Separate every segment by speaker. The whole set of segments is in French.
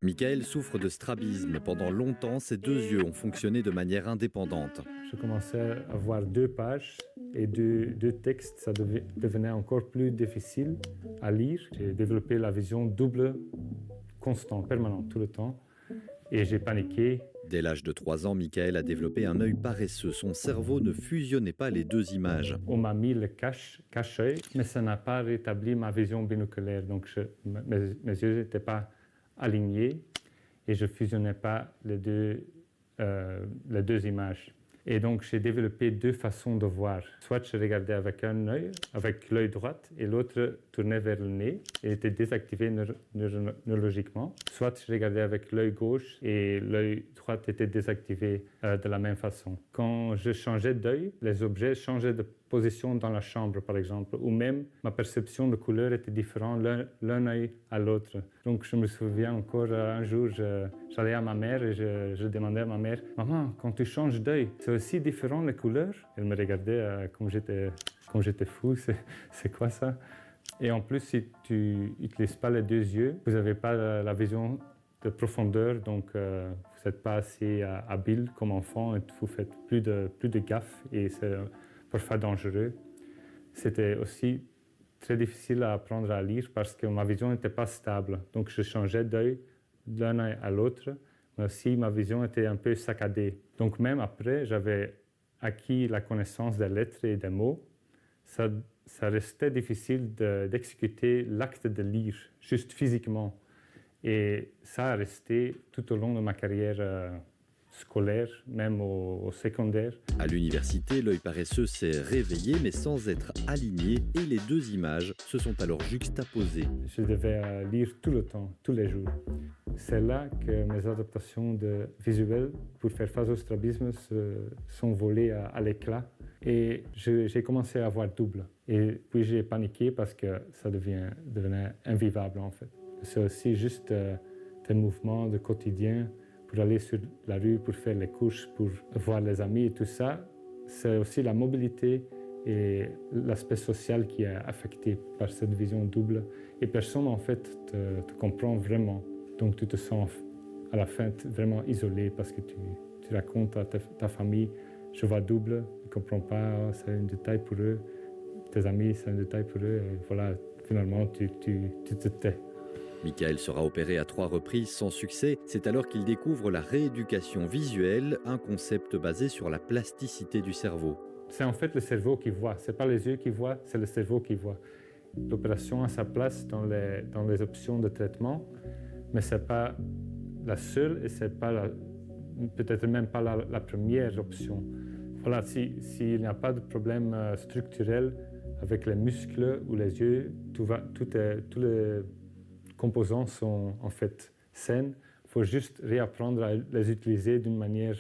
Speaker 1: Michael souffre de strabisme. Pendant longtemps, ses deux yeux ont fonctionné de manière indépendante.
Speaker 2: Je commençais à voir 2 pages et deux textes. Ça devenait encore plus difficile à lire. J'ai développé la vision double, constante, permanente, tout le temps. Et j'ai paniqué.
Speaker 1: Dès l'âge de 3 ans, Michael a développé un œil paresseux. Son cerveau ne fusionnait pas les deux images.
Speaker 2: On m'a mis le cache-œil, mais ça n'a pas rétabli ma vision binoculaire. Donc mes yeux n'étaient pas alignés et je ne fusionnais pas les deux images. Et donc, j'ai développé 2 façons de voir. Soit je regardais avec un œil, avec l'œil droit, et l'autre tournait vers le nez et était désactivé neurologiquement. Soit je regardais avec l'œil gauche et l'œil droit était désactivé de la même façon. Quand je changeais d'œil, les objets changeaient de position dans la chambre, par exemple, ou même ma perception de couleur était différente l'un œil à l'autre. Donc, je me souviens encore, un jour, j'allais à ma mère et je demandais à ma mère, « Maman, quand tu changes d'œil, c'est aussi différent les couleurs ?» Elle me regardait comme j'étais fou, c'est quoi ça? Et en plus, si tu n'utilises pas les 2 yeux, vous n'avez pas la vision de profondeur, donc vous n'êtes pas assez habile comme enfant et vous faites plus de gaffe et c'est parfois dangereux. C'était aussi très difficile à apprendre à lire parce que ma vision n'était pas stable. Donc je changeais d'œil d'un œil à l'autre, mais aussi ma vision était un peu saccadée. Donc même après, j'avais acquis la connaissance des lettres et des mots. Ça restait difficile d'exécuter l'acte de lire, juste physiquement. Et ça a resté tout au long de ma carrière scolaire, même au secondaire.
Speaker 1: À l'université, l'œil paresseux s'est réveillé, mais sans être aligné, et les deux images se sont alors juxtaposées.
Speaker 2: Je devais lire tout le temps, tous les jours. C'est là que mes adaptations visuelles pour faire face au strabisme sont volées à l'éclat. Et j'ai commencé à voir double. Et puis j'ai paniqué parce que ça devenait invivable en fait. C'est aussi juste des mouvements de quotidien pour aller sur la rue, pour faire les courses, pour voir les amis et tout ça. C'est aussi la mobilité et l'aspect social qui est affecté par cette vision double. Et personne en fait te comprend vraiment. Donc tu te sens à la fin vraiment isolé parce que tu racontes à ta famille « je vois double », ils ne comprennent pas, c'est un détail pour eux. Tes amis, c'est un détail pour eux. Et voilà, finalement, tu te tais.
Speaker 1: Michael sera opéré à 3 reprises sans succès. C'est alors qu'il découvre la rééducation visuelle, un concept basé sur la plasticité du cerveau.
Speaker 2: C'est en fait le cerveau qui voit. Ce n'est pas les yeux qui voient, c'est le cerveau qui voit. L'opération a sa place dans les options de traitement, mais ce n'est pas la seule et ce n'est pas peut-être même pas la première option. Voilà, s'il n'y a pas de problème structurel avec les muscles ou les yeux, tous les composants sont en fait saines. Il faut juste réapprendre à les utiliser d'une manière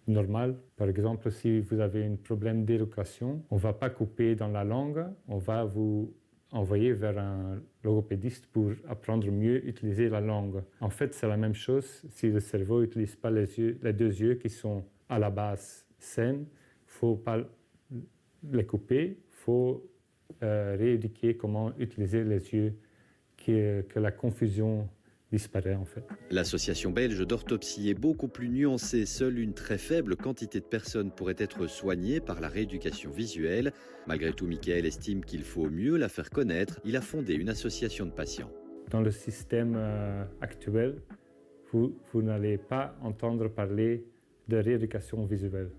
Speaker 2: normale. Par exemple, si vous avez un problème d'éducation, on ne va pas couper dans la langue, on va vous envoyer vers un logopédiste pour apprendre mieux à utiliser la langue. En fait, c'est la même chose si le cerveau n'utilise pas les 2 yeux qui sont à la base saines. Il ne faut pas les couper, il faut rééduquer comment utiliser les yeux, que la confusion disparaît en fait.
Speaker 1: L'association belge d'orthopsie est beaucoup plus nuancée. Seule une très faible quantité de personnes pourraient être soignées par la rééducation visuelle. Malgré tout, Michael estime qu'il faut mieux la faire connaître. Il a fondé une association de patients.
Speaker 2: Dans le système actuel, vous n'allez pas entendre parler de rééducation visuelle.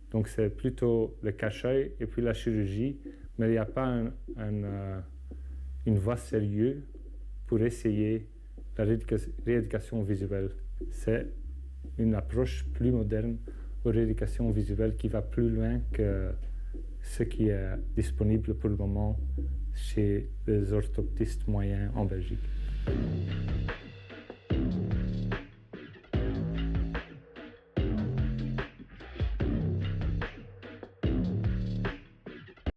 Speaker 2: Donc c'est plutôt le cache-œil et puis la chirurgie, mais il n'y a pas une voie sérieuse pour essayer la rééducation visuelle. C'est une approche plus moderne aux rééducations visuelles qui va plus loin que ce qui est disponible pour le moment chez les orthoptistes moyens en Belgique.